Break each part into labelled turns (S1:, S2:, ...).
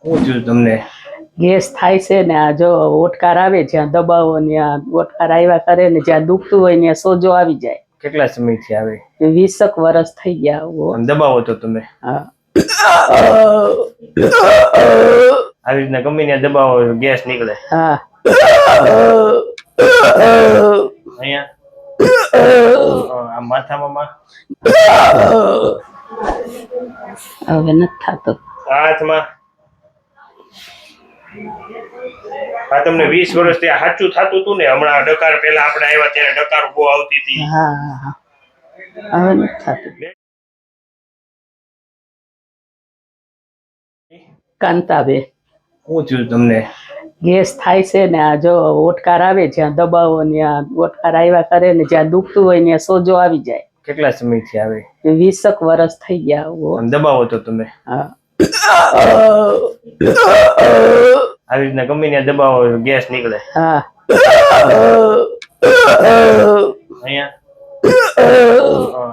S1: શું થયું તમને?
S2: ગેસ થાય છે ને આ જો ઓટકાર આવે જ્યાં દબાવો ત્યાં ઓટકાર આવ્યા કરે ને જ્યાં દુખતું હોય ત્યાં સોજો આવી જાય.
S1: કેટલા સમયથી આવે?
S2: 20 વર્ષ થઈ ગયા.
S1: આમ દબાવો તો તમે?
S2: હા.
S1: આવી રીતના ગમે ત્યાં દબાવો ગેસ નીકળે?
S2: હા.
S1: અહીંયા આ માથામાં
S2: હવે નથી થતો.
S1: હાથમાં આ તમને 20 વર્ષથી સાચું થતું હતું ને? હમણાં ડકાર પહેલા આપણે આવ્યા ત્યારે ડકાર બહુ આવતી હતી.
S2: હા હવે નથી થતું. કાંતાબેન,
S1: શું થયું તમને?
S2: ગેસ થાય છે ને આ જો ઓટકાર આવે જ્યાં દબાવો ત્યાં ઓટકાર આવ્યા કરે ને જ્યાં દુખતું હોય ત્યાં સોજો આવી જાય.
S1: કેટલા સમયથી આવે?
S2: 20 વર્ષ થઈ ગયા.
S1: આમ દબાવો તો તમે?
S2: હા.
S1: આવી રીતના ગમે ત્યાં દબાવો ગેસ નીકળે?
S2: હા.
S1: અહીંયા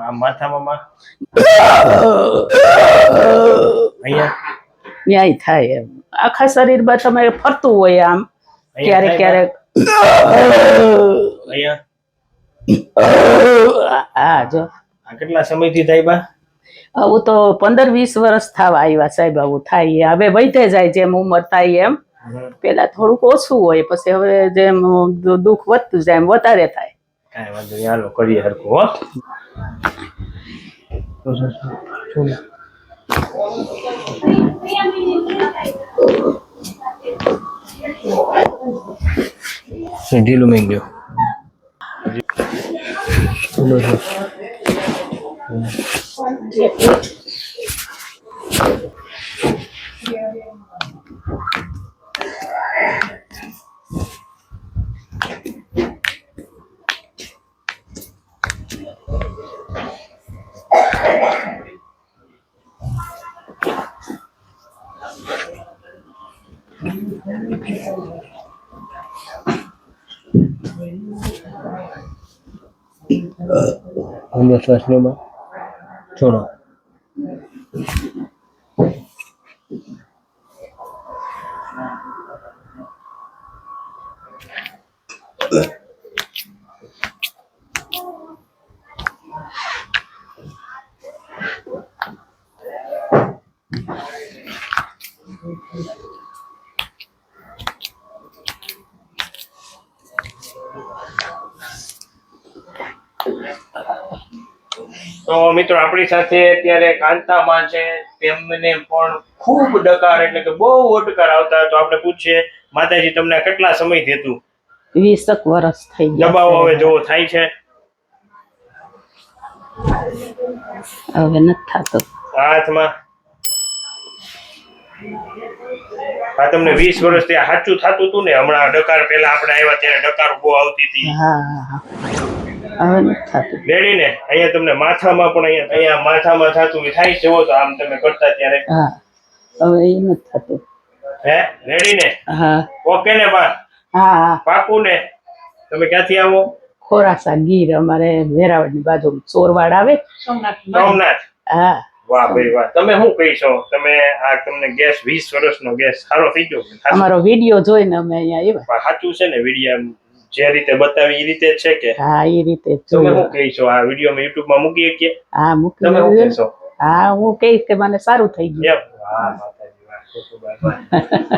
S1: આ માથામાં અહીંયા
S2: ન્યાય થાય એમ આખા શરીરમાં તમે ફરતું હોય આમ ક્યારેક ક્યારેક.
S1: અહીંયા
S2: હા જો
S1: આ કેટલા સમયથી થાય બા?
S2: આવું તો 15-20 વર્ષ થવા આવ્યા સાહેબ. આવું થાય હવે વધે જાય જેમ ઉંમર થાય એમ. પેલા થોડુંક ઓછું હોય પછી હવે જેમ દુઃખ વધતું જાય એમ વધારે થાય.
S1: કાંઈ વાંધો નહીં, હાલો કરીએ હરખું. હો ઢીલું મેં ગયો. અંદર શ્વાસનીમાં છોડો. તો મિત્રો આપણી સાથે અત્યારે કાંતામાં છે. તેમને પણ ખૂબ ડકાર એટલે કે બહુ ઓડકાર આવતા. તો આપણે પૂછીએ, માતાજી તમને કેટલા સમયથી હતું?
S2: 20 વર્ષ થઈ ગયા.
S1: દબાવો હવે જોવો થાય છે?
S2: હવે નથી થતો.
S1: હાથમાં આ તમને 20 વર્ષથી સાચું થતું હતું ને? હમણાં ડકાર પહેલા આપણે આવ્યા ત્યારે ડકાર બહુ આવતી હતી.
S2: હા હવે નથી થતું.
S1: રેડી ને? અહીંયા તમને માથામાં પણ અહીંયા માથામાં થતું થાય છે. તો આમ તમે કરતા ત્યારે?
S2: હા હવે એ નથી થતું.
S1: હે રેડી ને?
S2: હા.
S1: ઓકે ને બા?
S2: હા
S1: પાકું ને? તમે ક્યાંથી આવો?
S2: ખોરાસા ગીર અમારે વેરાવળની બાજુ ચોરવાડ આવે.
S1: સોમનાથ.
S2: હા.
S1: વાહ ભાઈ વાહ. તમે શું કહીશો? તમે આ તમને ગેસ 20 વર્ષનો ગેસ સારો થઈ ગયો?
S2: અમારો વિડિયો જોઈને અમે અહીંયા આવ્યા.
S1: સાચું છે ને? વિડિયો જે રીતે બતાવી એ રીતે છે કે?
S2: હા એ રીતે.
S1: તમે શું કહીશો? આ વિડિયોમાં YouTube માં મૂકી શકીએ?
S2: હા મૂકી.
S1: તમે શું કહેશો?
S2: હા હું કહીશ કે મને સારું થઈ ગયું.
S1: વાહ માતાજી વાહ.